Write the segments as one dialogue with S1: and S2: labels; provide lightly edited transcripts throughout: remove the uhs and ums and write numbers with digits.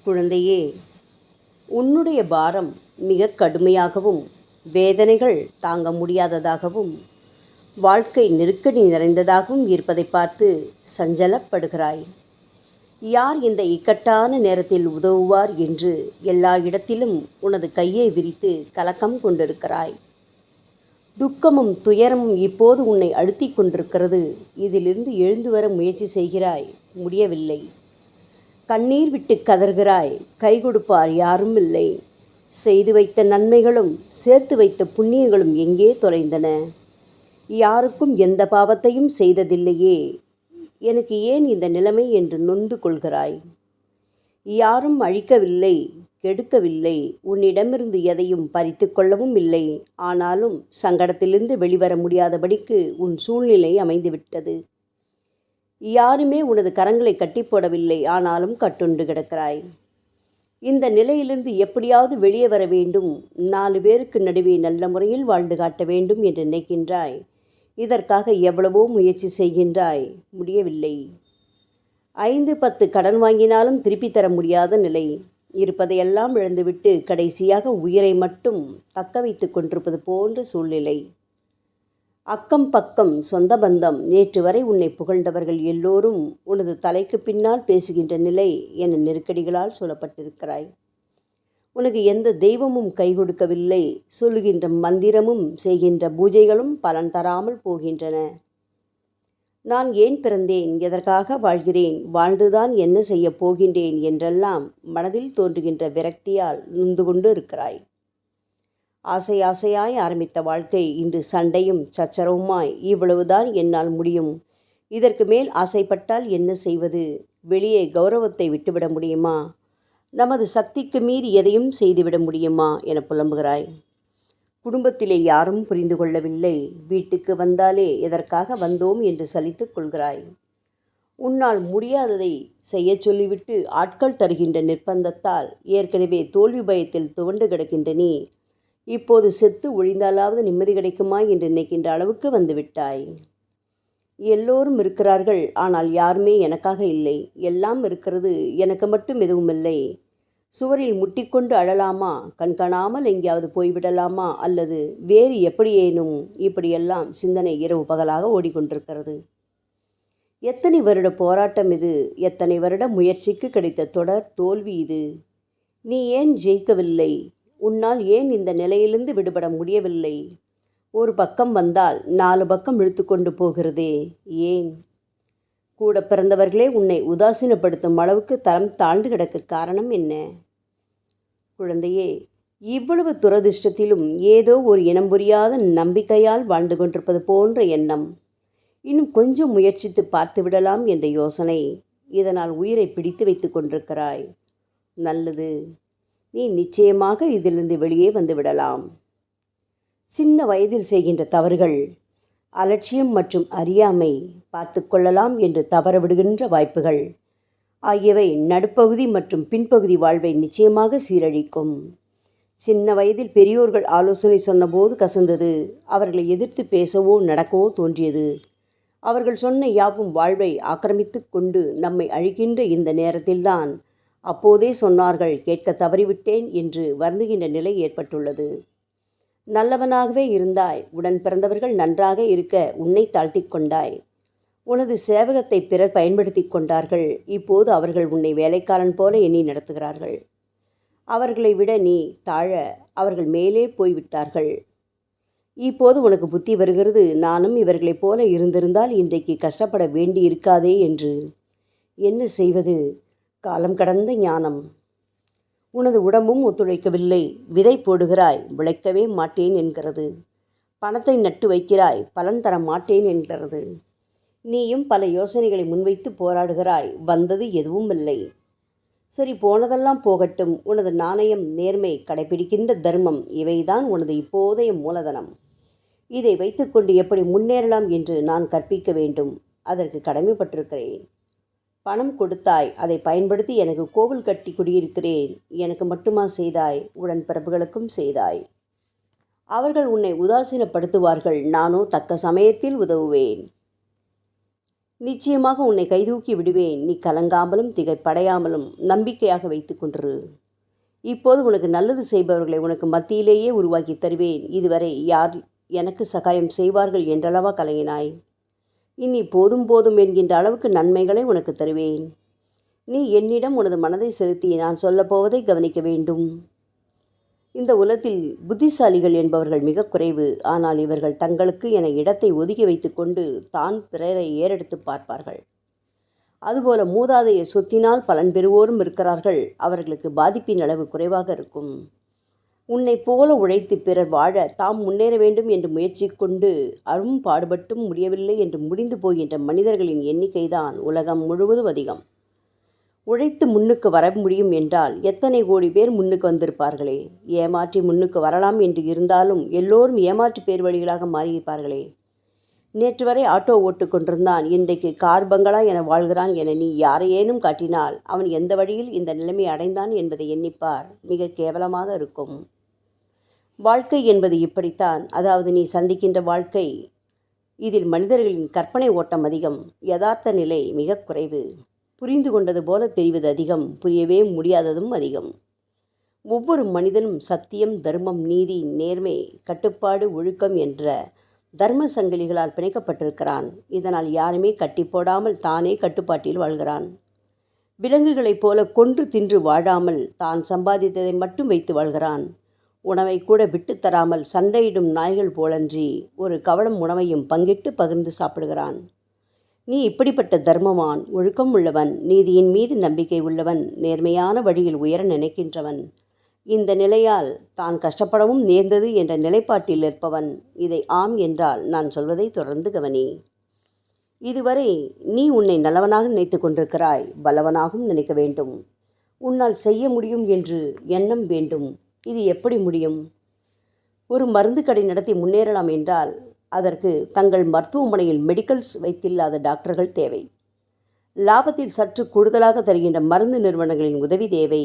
S1: குழந்தையே, உன்னுடைய பாரம் மிக கடுமையாகவும் வேதனைகள் தாங்க முடியாததாகவும் வாழ்க்கை நெருக்கடி நிறைந்ததாகவும் இருப்பதை பார்த்து சஞ்சலப்படுகிறாய். யார் இந்த இக்கட்டான நேரத்தில் உதவுவார் என்று எல்லா இடத்திலும் உனது கையை விரித்து கலக்கம் கொண்டிருக்கிறாய். துக்கமும் துயரமும் இப்போது உன்னை அழுத்தி கொண்டிருக்கிறது. இதிலிருந்து எழுந்து வர முயற்சி செய்கிறாய், முடியவில்லை. கண்ணீர் விட்டு கதறுகிறாய், கை கொடுப்பார் யாரும் இல்லை. செய்து வைத்த நன்மைகளும் சேர்த்து வைத்த புண்ணியங்களும் எங்கே தொலைந்தன? யாருக்கும் எந்த பாவத்தையும் செய்ததில்லையே, எனக்கு ஏன் இந்த நிலைமை என்று நொந்து கொள்கிறாய். யாரும் அழிக்கவில்லை, கெடுக்கவில்லை, உன்னிடமிருந்து எதையும் பறித்து கொள்ளவும் இல்லை. ஆனாலும் சங்கடத்திலிருந்து வெளிவர முடியாதபடிக்கு உன் சூழ்நிலை அமைந்துவிட்டது. யாருமே உனது கரங்களை கட்டி போடவில்லை, ஆனாலும் கட்டுண்டு கிடக்கிறாய். இந்த நிலையிலிருந்து எப்படியாவது வெளியே வர வேண்டும், 4 பேருக்கு நடுவே நல்ல முறையில் வாழ்ந்து காட்ட வேண்டும் என்று நினைக்கின்றாய். இதற்காக எவ்வளவோ முயற்சி செய்கின்றாய், முடியவில்லை. 5-10 கடன் வாங்கினாலும் திருப்பி தர முடியாத நிலை. இருப்பதையெல்லாம் இழந்துவிட்டு கடைசியாக உயிரை மட்டும் தக்க வைத்து கொண்டிருப்பது போன்ற சூழ்நிலை. அக்கம் பக்கம் சொந்த பந்தம் நேற்று வரை உன்னை புகழ்ந்தவர்கள் எல்லோரும் உனது தலைக்கு பின்னால் பேசுகின்ற நிலை என நெருக்கடிகளால் சொல்லப்பட்டிருக்கிறாய். உனக்கு எந்த தெய்வமும் கை கொடுக்கவில்லை. சொல்லுகின்ற மந்திரமும் செய்கின்ற பூஜைகளும் பலன் தராமல் போகின்றன. நான் ஏன் பிறந்தேன், எதற்காக வாழ்கிறேன், வாழ்ந்துதான் என்ன செய்ய போகின்றேன் என்றெல்லாம் மனதில் தோன்றுகின்ற விரக்தியால் நொந்து கொண்டு இருக்கிறாய். ஆசை ஆசையாய் ஆரம்பித்த வாழ்க்கை இன்று சண்டையும் சச்சரவுமாய் இவ்வளவுதான் என்னால் முடியும், இதற்கு மேல் ஆசைப்பட்டால் என்ன செய்வது, வெளியே கௌரவத்தை விட்டுவிட முடியுமா, நமது சக்திக்கு மீறி எதையும் செய்துவிட முடியுமா என புலம்புகிறாய். குடும்பத்திலே யாரும் புரிந்து கொள்ளவில்லை. வீட்டுக்கு வந்தாலே எதற்காக வந்தோம் என்று சலித்து கொள்கிறாய். உன்னால் முடியாததை செய்ய சொல்லிவிட்டு ஆட்கள் தருகின்ற நிர்பந்தத்தால் ஏற்கனவே தோல்வி பயத்தில் துவண்டு கிடக்கின்ற நீ இப்போது செத்து ஒழிந்தாலாவது நிம்மதி கிடைக்குமா என்று நினைக்கின்ற அளவுக்கு வந்துவிட்டாய். எல்லோரும் இருக்கிறார்கள், ஆனால் யாருமே எனக்காக இல்லை. எல்லாம் இருக்கிறது, எனக்கு மட்டும் எதுவும் இல்லை. சுவரில் முட்டிக்கொண்டு அழலாமா, கண்காணாமல் எங்கேயாவது போய்விடலாமா, அல்லது வேறு எப்படியேனும் இப்படியெல்லாம் சிந்தனை இரவு பகலாக ஓடிக்கொண்டிருக்கிறது. எத்தனை வருட போராட்டம் இது, எத்தனை வருட முயற்சிக்கு கிடைத்த தொடர் தோல்வி இது. நீ ஏன் ஜெயிக்கவில்லை? உன்னால் ஏன் இந்த நிலையிலிருந்து விடுபட முடியவில்லை? ஒரு பக்கம் வந்தால் 4 பக்கம் இழுத்து கொண்டு போகிறதே, ஏன்? கூட பிறந்தவர்களே உன்னை உதாசீனப்படுத்தும் அளவுக்கு தரம் தாழ்ந்து கிடக்க காரணம் என்ன? குழந்தையே, இவ்வளவு துரதிர்ஷ்டத்திலும் ஏதோ ஒரு இனம் புரியாத நம்பிக்கையால் வாழ்ந்து கொண்டிருப்பது போன்ற எண்ணம். இன்னும் கொஞ்சம் முயற்சித்து பார்த்து விடலாம் என்ற யோசனை. இதனால் உயிரை பிடித்து வைத்து கொண்டிருக்கிறாய். நல்லது, நீ நிச்சயமாக இதிலிருந்து வெளியே வந்து விடலாம். சின்ன வயதில் செய்கின்ற தவறுகள், அலட்சியம் மற்றும் அறியாமை, பார்த்து கொள்ளலாம் என்று தவறவிடுகின்ற வாய்ப்புகள் ஆகியவை நடுப்பகுதி மற்றும் பின்பகுதி வாழ்வை நிச்சயமாக சீரழிக்கும். சின்ன வயதில் பெரியோர்கள் ஆலோசனை சொன்னபோது கசந்தது. அவர்களை எதிர்த்து பேசவோ நடக்கவோ தோன்றியது. அவர்கள் சொன்ன யாவும் வாழ்வை ஆக்கிரமித்து கொண்டு நம்மை அழிக்கின்ற இந்த நேரத்தில்தான் அப்போதே சொன்னார்கள், கேட்க தவறிவிட்டேன் என்று வருந்துகின்ற நிலை ஏற்பட்டுள்ளது. நல்லவனாகவே இருந்தாய். உடன் பிறந்தவர்கள் நன்றாக இருக்க உன்னை தாழ்த்தி கொண்டாய். உனது சேவகத்தை பிறர் பயன்படுத்தி கொண்டார்கள். இப்போது அவர்கள் உன்னை வேலைக்காரன் போல எண்ணி நடத்துகிறார்கள். அவர்களை விட நீ தாழ அவர்கள் மேலே போய்விட்டார்கள். இப்போது உனக்கு புத்தி வருகிறது, நானும் இவர்களைப் போல இருந்திருந்தால் இன்றைக்கு கஷ்டப்பட வேண்டி இருக்காதே என்று. என்ன செய்வது? காலம் கடந்த ஞானம். உனது உடம்பும் ஒத்துழைக்கவில்லை. விதை போடுகிறாய், விளைக்கவே மாட்டேன் என்கிறது. பணத்தை நட்டு வைக்கிறாய், பலன் தர மாட்டேன் என்கிறது. நீயும் பல யோசனைகளை முன்வைத்து போராடுகிறாய், வந்தது எதுவும் இல்லை. சரி, போனதெல்லாம் போகட்டும். உனது நாணயம், நேர்மை, கடைபிடிக்கின்ற தர்மம், இவைதான் உனது இப்போதைய மூலதனம். இதை வைத்துக்கொண்டு எப்படி முன்னேறலாம் என்று நான் கற்பிக்க வேண்டும். அதற்கு கடமைப்பட்டிருக்கிறேன். பணம் கொடுத்தாய், அதை பயன்படுத்தி எனக்கு கோவில் கட்டி குடியிருக்கிறேன். எனக்கு மட்டுமா செய்தாய்? உடன்பிறப்புகளுக்கும் செய்தாய். அவர்கள் உன்னை உதாசீனப்படுத்துவார்கள், நானோ தக்க சமயத்தில் உதவுவேன். நிச்சயமாக உன்னை கைதூக்கி விடுவேன். நீ கலங்காமலும் திகைப்படையாமலும் நம்பிக்கையாக வைத்து கொண்டிரு. இப்போது உனக்கு நல்லது செய்பவர்களை உனக்கு மத்தியிலேயே உருவாக்கி தருவேன். இதுவரை யார் எனக்கு சகாயம் செய்வார்கள் என்றளவா கலங்கினாய்? இனி போதும் போதும் என்கின்ற அளவுக்கு நன்மைகளை உனக்கு தருவேன். நீ என்னிடம் உனது மனதை செலுத்தி நான் சொல்லப்போவதை கவனிக்க வேண்டும். இந்த உலகத்தில் புத்திசாலிகள் என்பவர்கள் மிக குறைவு. ஆனால் இவர்கள் தங்களுக்கு என இடத்தை ஒதுக்கி வைத்து கொண்டு தான் பிறரை ஏறெடுத்து பார்ப்பார்கள். அதுபோல மூதாதைய சொத்தினால் பலன் பெறுவோரும் இருக்கிறார்கள். அவர்களுக்கு பாதிப்பின் அளவு குறைவாக இருக்கும். உன்னை போல உழைத்து பிறர் வாழ தாம் முன்னேற வேண்டும் என்று முயற்சி கொண்டு அரும் பாடுபட்டும் முடியவில்லை என்று முடிந்து போகின்ற மனிதர்களின் எண்ணிக்கைதான் உலகம் முழுவதும் அதிகம். உழைத்து முன்னுக்கு வர முடியும் என்றால் எத்தனை கோடி பேர் முன்னுக்கு வந்திருப்பார்களே. ஏமாற்றி முன்னுக்கு வரலாம் என்று இருந்தாலும் எல்லோரும் ஏமாற்று பேர் வழிகளாக மாறியிருப்பார்களே. நேற்று வரை ஆட்டோ ஓட்டு கொண்டிருந்தான், இன்றைக்கு கார் பங்களா என வாழ்கிறான் என நீ யாரையேனும் காட்டினால் அவன் எந்த வழியில் இந்த நிலைமை அடைந்தான் என்பதை எண்ணிப்பார். மிக கேவலமாக இருக்கும். வாழ்க்கை என்பது இப்படித்தான். அதாவது நீ சந்திக்கின்ற வாழ்க்கை, இதில் மனிதர்களின் கற்பனை ஓட்டம் அதிகம், யதார்த்த நிலை மிக குறைவு. புரிந்து கொண்டது போல தெரிவது அதிகம், புரியவே முடியாததும் அதிகம். ஒவ்வொரு மனிதனும் சத்தியம், தர்மம், நீதி, நேர்மை, கட்டுப்பாடு, ஒழுக்கம் என்ற தர்ம சங்கிலிகளால் பிணைக்கப்பட்டிருக்கிறான். இதனால் யாருமே கட்டி போடாமல் தானே கட்டுப்பாட்டில் வாழ்கிறான். விலங்குகளைப் போல கொன்று தின்று வாழாமல் தான் சம்பாதித்ததை மட்டும் வைத்து வாழ்கிறான். உணவை கூட விட்டுத்தராமல் சண்டையிடும் நாய்கள் போலன்றி ஒரு கவளம் உணவையும் பங்கிட்டு பகிர்ந்து சாப்பிடுகிறான். நீ இப்படிப்பட்ட தர்மவான், ஒழுக்கம் உள்ளவன், நீதியின் மீது நம்பிக்கை உள்ளவன், நேர்மையான வழியில் உயர நினைக்கின்றவன். இந்த நிலையால் தான் கஷ்டப்படவும் நேர்ந்தது என்ற நிலைப்பாட்டில் இருப்பவன். இதை ஆம் என்றால் நான் சொல்வதை தொடர்ந்து கவனி. இதுவரை நீ உன்னை நல்லவனாக நினைத்து கொண்டிருக்கிறாய். பலவனாகவும் நினைக்க வேண்டும். உன்னால் செய்ய முடியும் என்று எண்ணம் வேண்டும். இது எப்படி முடியும்? ஒரு மருந்து கடை நடத்தி முன்னேறலாம் என்றால் அதற்கு தங்கள் மருத்துவமனையில் மெடிக்கல்ஸ் வைத்தில்லாத டாக்டர்கள் தேவை. லாபத்தில் சற்று கூடுதலாக தருகின்ற மருந்து நிறுவனங்களின் உதவி தேவை.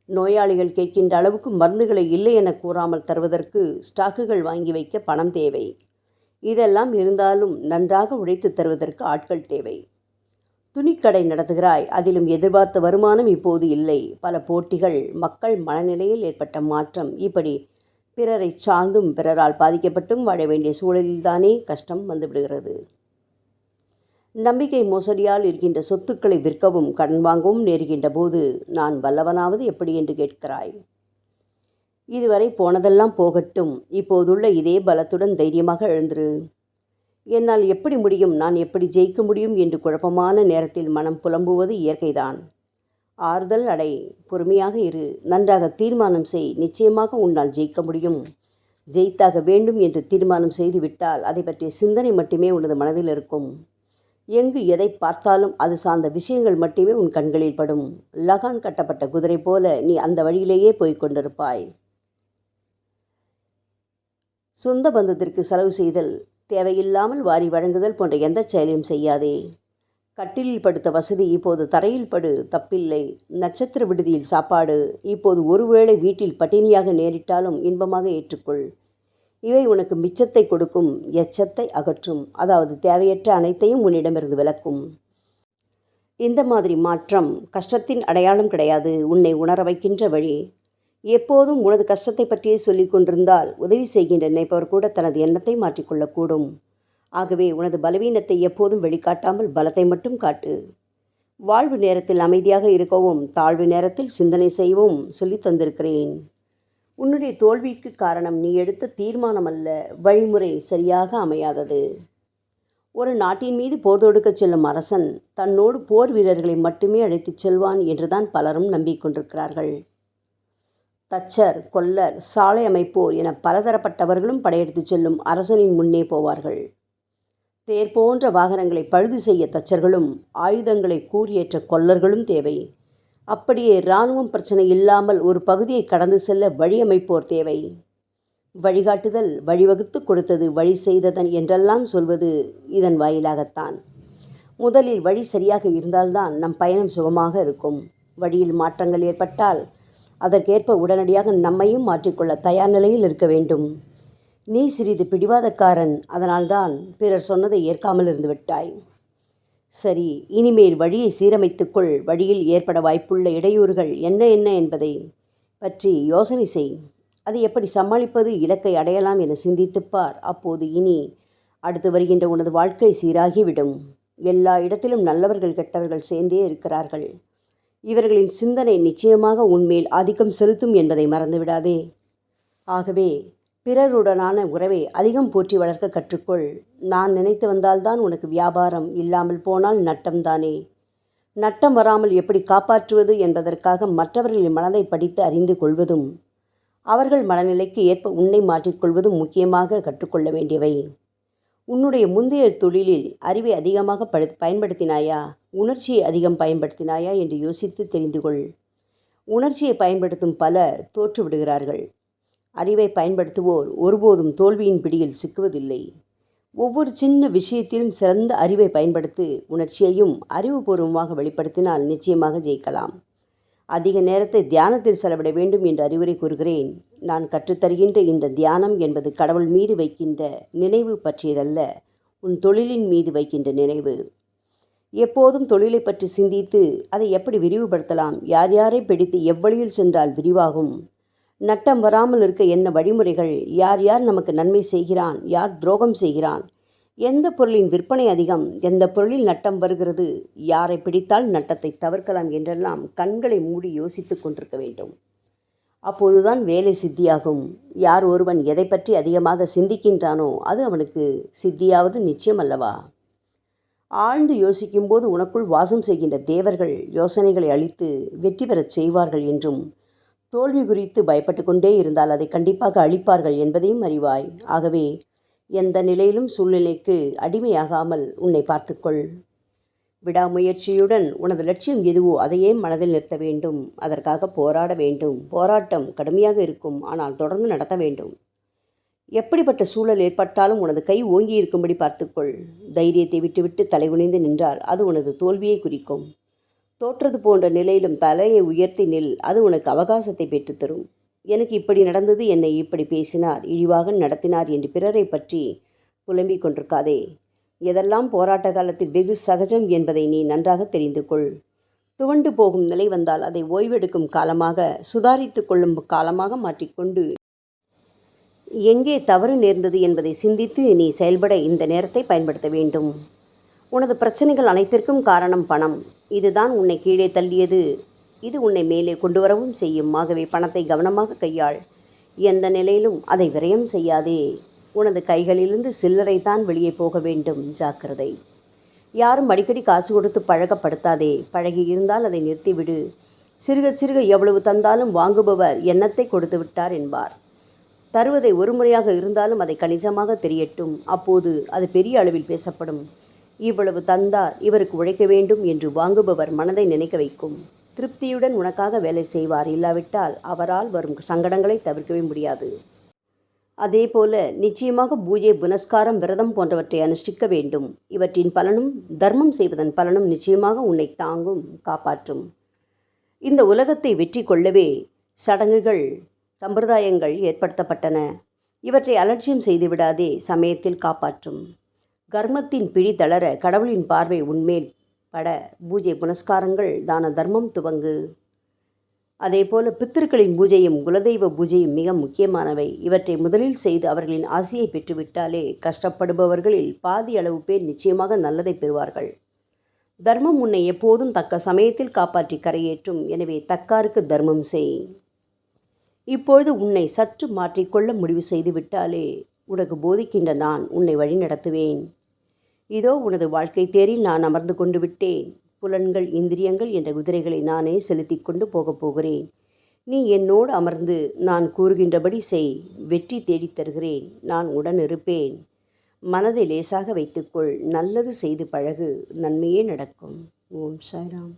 S1: நோயாளிகள் கேட்கின்ற அளவுக்கு மருந்துகளை இல்லை என கூறாமல் தருவதற்கு ஸ்டாக்குகள் வாங்கி வைக்க பணம் தேவை. இதெல்லாம் இருந்தாலும் நன்றாக உழைத்து தருவதற்கு ஆட்கள் தேவை. துணிக்கடை நடத்துகிறாய், அதிலும் எதிர்பார்த்த வருமானம் இப்போது இல்லை. பல போட்டிகள், மக்கள் மனநிலையில் ஏற்பட்ட மாற்றம், இப்படி பிறரை சார்ந்தும் பிறரால் பாதிக்கப்பட்டும் வாழ வேண்டிய சூழலில்தானே கஷ்டம் வந்துவிடுகிறது. நம்பிக்கை மோசடியால் இருக்கின்ற சொத்துக்களை விற்கவும் கடன் வாங்கவும் நேருகின்ற போது நான் வல்லவனாவது எப்படி என்று கேட்கிறாய். இதுவரை போனதெல்லாம் போகட்டும். இப்போதுள்ள இதே பலத்துடன் தைரியமாக எழுந்திரு. என்னால் எப்படி முடியும், நான் எப்படி ஜெயிக்க முடியும் என்று குழப்பமான நேரத்தில் மனம் புலம்புவது இயற்கைதான். ஆறுதல் அடை, பொறுமையாக இரு, நன்றாக தீர்மானம் செய். நிச்சயமாக உன்னால் ஜெயிக்க முடியும். ஜெயித்தாக வேண்டும் என்று தீர்மானம் செய்துவிட்டால் அதை பற்றிய சிந்தனை மட்டுமே உனது மனதில் இருக்கும். எங்கு எதை பார்த்தாலும் அது சார்ந்த விஷயங்கள் மட்டுமே உன் கண்களில் படும். லகான் கட்டப்பட்ட குதிரை போல நீ அந்த வழியிலேயே போய்க் கொண்டிருப்பாய். சொந்த பந்தத்திற்கு செலவு செய்தல், தேவையில்லாமல் வாரி வழங்குதல் போன்ற எந்த செயலையும் செய்யாதே. கட்டிலில் படுத்த வசதி, இப்போது தரையில் படு, தப்பில்லை. நட்சத்திர விடுதியில் சாப்பாடு, இப்போது ஒருவேளை வீட்டில் பட்டினியாக நேரிட்டாலும் இன்பமாக ஏற்றுக்கொள். இவை உனக்கு மிச்சத்தை கொடுக்கும், எச்சத்தை அகற்றும். அதாவது தேவையற்ற அனைத்தையும் உன்னிடமிருந்து விலக்கும். இந்த மாதிரி மாற்றம் கஷ்டத்தின் அடையாளம் கிடையாது, உன்னை உணர வைக்கின்ற வழி. எப்போதும் உனது கஷ்டத்தை பற்றியே சொல்லிக் கொண்டிருந்தால் உதவி செய்கின்ற நினைப்பவர் கூட தனது எண்ணத்தை மாற்றிக்கொள்ளக்கூடும். ஆகவே உனது பலவீனத்தை எப்போதும் வெளிக்காட்டாமல் பலத்தை மட்டும் காட்டு. வாழ்வு நேரத்தில் அமைதியாக இருக்கவும் தாழ்வு நேரத்தில் சிந்தனை செய்யவும் சொல்லி தந்திருக்கிறேன். உன்னுடைய தோல்விக்கு காரணம் நீ எடுத்த தீர்மானம் அல்ல, வழிமுறை சரியாக அமையாதது. ஒரு நாட்டின் மீது போர் தொடுக்கச் செல்லும் அரசன் தன்னோடு போர் வீரர்களை மட்டுமே அழைத்துச் செல்வான் என்றுதான் பலரும் நம்பிக்கொண்டிருக்கிறார்கள். தச்சர், கொல்லர், சாலை அமைப்போர் என பலதரப்பட்டவர்களும் படையெடுத்துச் செல்லும் அரசனின் முன்னே போவார்கள். தேர் போன்ற வாகனங்களை பழுது செய்ய தச்சர்களும் ஆயுதங்களை கூறியேற்ற கொல்லர்களும் தேவை. அப்படியே இராணுவம் பிரச்சனை இல்லாமல் ஒரு பகுதியை கடந்து செல்ல வழியமைப்போர் தேவை. வழிகாட்டுதல், வழிவகுத்து கொடுத்தது வழி செய்ததன் என்றெல்லாம் சொல்வது இதன் வாயிலாகத்தான். முதலில் வழி சரியாக இருந்தால்தான் நம் பயணம் சுகமாக இருக்கும். வழியில் மாற்றங்கள் ஏற்பட்டால் அதற்கேற்ப உடனடியாக நம்மையும் மாற்றிக்கொள்ள தயார் நிலையில் இருக்க வேண்டும். நீ சிறிது பிடிவாதக்காரன், அதனால்தான் பிறர் சொன்னதை ஏற்காமல் இருந்து விட்டாய். சரி, இனிமேல் வழியை சீரமைத்துக்கொள். வழியில் ஏற்பட வாய்ப்புள்ள இடையூறுகள் என்ன என்ன என்பதை பற்றி யோசனை செய். அதை எப்படி சமாளிப்பது, இலக்கை அடையலாம் என சிந்தித்துப்பார். அப்போது இனி அடுத்து வருகின்ற உனது வாழ்க்கை சீராகிவிடும். எல்லா இடத்திலும் நல்லவர்கள் கெட்டவர்கள் சேர்ந்தே இருக்கிறார்கள். இவர்களின் சிந்தனை நிச்சயமாக உன்மேல் ஆதிக்கம் செலுத்தும் என்பதை மறந்துவிடாதே. ஆகவே பிறருடனான உறவை அதிகம் போற்றி வளர்க்க கற்றுக்கொள். நான் நினைத்து வந்தால்தான் உனக்கு வியாபாரம், இல்லாமல் போனால் நட்டம்தானே. நட்டம் வராமல் எப்படி காப்பாற்றுவது என்பதற்காக மற்றவர்களின் மனதை படித்து அறிந்து கொள்வதும் அவர்கள் மனநிலைக்கு ஏற்ப உன்னை மாற்றிக்கொள்வதும் முக்கியமாக கற்றுக்கொள்ள வேண்டியவை. உன்னுடைய முந்தைய தொழிலில் அறிவை அதிகமாக பயன்படுத்தினாயா, உணர்ச்சியை அதிகம் பயன்படுத்தினாயா என்று யோசித்து தெரிந்து கொள். உணர்ச்சியை பயன்படுத்தும் பலர் தோற்றுவிடுகிறார்கள். அறிவை பயன்படுத்துவோர் ஒருபோதும் தோல்வியின் பிடியில் சிக்குவதில்லை. ஒவ்வொரு சின்ன விஷயத்திலும் சிறந்த அறிவை பயன்படுத்தி உணர்ச்சியையும் அறிவுபூர்வமாக வெளிப்படுத்தினால் நிச்சயமாக ஜெயிக்கலாம். அதிக நேரத்தை தியானத்தில் செலவிட வேண்டும் என்று அறிவுரை கூறுகிறேன். நான் கற்றுத்தருகின்ற இந்த தியானம் என்பது கடவுள் மீது வைக்கின்ற நினைவு பற்றியதல்ல, உன் தொழிலின் மீது வைக்கின்ற நினைவு. எப்போதும் தொழிலை பற்றி சிந்தித்து அதை எப்படி விரிவுபடுத்தலாம், யார் யாரை பிடித்து எவ்வழியில் சென்றால் விரிவாகும், நட்டம் வராமல் இருக்க என்ன வழிமுறைகள், யார் யார் நமக்கு நன்மை செய்கிறான், யார் துரோகம் செய்கிறான், எந்த பொருளின் விற்பனை அதிகம், எந்த பொருளில் நட்டம் வருகிறது, யாரை பிடித்தால் நட்டத்தை தவிர்க்கலாம் என்றெல்லாம் கண்களை மூடி யோசித்து கொண்டிருக்க வேண்டும். அப்போதுதான் வேலை சித்தியாகும். யார் ஒருவன் எதை பற்றி அதிகமாக சிந்திக்கின்றானோ அது அவனுக்கு சித்தியாவது நிச்சயம் அல்லவா? ஆழ்ந்து யோசிக்கும்போது உனக்குள் வாசம் செய்கின்ற தேவர்கள் யோசனைகளை அளித்து வெற்றி பெறச் செய்வார்கள் என்றும், தோல்வி குறித்து பயப்பட்டு கொண்டே இருந்தால் அதை கண்டிப்பாக அழிப்பார்கள் என்பதையும் அறிவாய். ஆகவே எந்த நிலையிலும் சூழ்நிலைக்கு அடிமையாகாமல் உன்னை பார்த்துக்கொள். விடாமுயற்சியுடன் உனது லட்சியம் எதுவோ அதையே மனதில் நிறுத்த வேண்டும். அதற்காக போராட வேண்டும். போராட்டம் கடுமையாக இருக்கும், ஆனால் தொடர்ந்து நடத்த வேண்டும். எப்படிப்பட்ட சூழல் ஏற்பட்டாலும் உனது கை ஓங்கி இருக்கும்படி பார்த்துக்கொள். தைரியத்தை விட்டுவிட்டு தலைகுனிந்து நின்றால் அது உனது தோல்வியை குறிக்கும். தோற்றது போன்ற நிலையிலும் தலையை உயர்த்தி நில், அது உனக்கு அவகாசத்தை பெற்றுத்தரும். எனக்கு இப்படி நடந்தது, என்னை இப்படி பேசினார், இழிவாக நடத்தினார் என்று பிறரை பற்றி புலம்பிக் கொண்டிருக்காதே. எதெல்லாம் போராட்ட காலத்தில் வெகு சகஜம் என்பதை நீ நன்றாக தெரிந்து கொள். துவண்டு போகும் நிலை வந்தால் அதை ஓய்வெடுக்கும் காலமாக, சுதாரித்து கொள்ளும் காலமாக மாற்றிக்கொண்டு எங்கே தவறு நேர்ந்தது என்பதை சிந்தித்து நீ செயல்பட இந்த நேரத்தை பயன்படுத்த வேண்டும். உனது பிரச்சனைகள் அனைத்திற்கும் காரணம் பணம். இதுதான் உன்னை கீழே தள்ளியது. இது உன்னை மேலே கொண்டு வரவும் செய்யும். ஆகவே பணத்தை கவனமாக கையாள். எந்த நிலையிலும் அதை விரயம் செய்யாதே. உனது கைகளிலிருந்து சில்லறை தான் வெளியே போக வேண்டும். ஜாக்கிரதை. யாரும் அடிக்கடி காசு கொடுத்து பழக்கப்படுத்தாதே. பழகி இருந்தால் அதை நிறுத்திவிடு. சிறுக சிறுக எவ்வளவு தந்தாலும் வாங்குபவர் எண்ணத்தை கொடுத்து விட்டார் என்பார். தருவதை ஒரு முறையாக இருந்தாலும் அதை கணிசமாக தெரியட்டும். அப்போது அது பெரிய அளவில் பேசப்படும். இவ்வளவு தந்தார், இவருக்கு உழைக்க வேண்டும் என்று வாங்குபவர் மனதை நினைக்க வைக்கும். திருப்தியுடன் உனக்காக வேலை செய்வார். இல்லாவிட்டால் அவரால் வரும் சங்கடங்களை தவிர்க்கவே முடியாது. அதேபோல நிச்சயமாக பூஜை, புனஸ்காரம், விரதம் போன்றவற்றை அனுஷ்டிக்க வேண்டும். இவற்றின் பலனும் தர்மம் செய்வதன் பலனும் நிச்சயமாக உன்னை தாங்கும், காப்பாற்றும். இந்த உலகத்தை வெற்றி கொள்ளவே சடங்குகள், சம்பிரதாயங்கள் ஏற்படுத்தப்பட்டன. இவற்றை அலட்சியம் செய்துவிடாதே. சமயத்தில் காப்பாற்றும். கர்மத்தின் பிடி தளர கடவுளின் பார்வை உன்மேல் பட பூஜை, புனஸ்காரங்கள், தான தர்மம் துவங்கு. அதேபோல பித்திருக்களின் பூஜையும் குலதெய்வ பூஜையும் மிக முக்கியமானவை. இவற்றை முதலில் செய்து அவர்களின் ஆசையை பெற்றுவிட்டாலே கஷ்டப்படுபவர்களில் பாதி அளவு பேர் நிச்சயமாக நல்லதை பெறுவார்கள். தர்மம் உன்னை எப்போதும் தக்க சமயத்தில் காப்பாற்றி கரையேற்றும். எனவே தக்காருக்கு தர்மம் செய். இப்பொழுது உன்னை சற்று மாற்றிக்கொள்ள முடிவு செய்து விட்டாலே உனக்கு போதிக்கின்ற நான் உன்னை வழி நடத்துவேன். இதோ உனது வாழ்க்கை தேரில் நான் அமர்ந்து கொண்டு விட்டேன். புலன்கள், இந்திரியங்கள் என்ற குதிரைகளை நானே செலுத்தி கொண்டு போகப் போகிறேன். நீ என்னோடு அமர்ந்து நான் கூறுகின்றபடி செய். வெற்றி தேடித் தருகிறேன். நான் உடன் இருப்பேன். மனதை லேசாக வைத்துக்கொள். நல்லது செய்து பழகு. நன்மையே நடக்கும். ஓம் சாய்ராம்.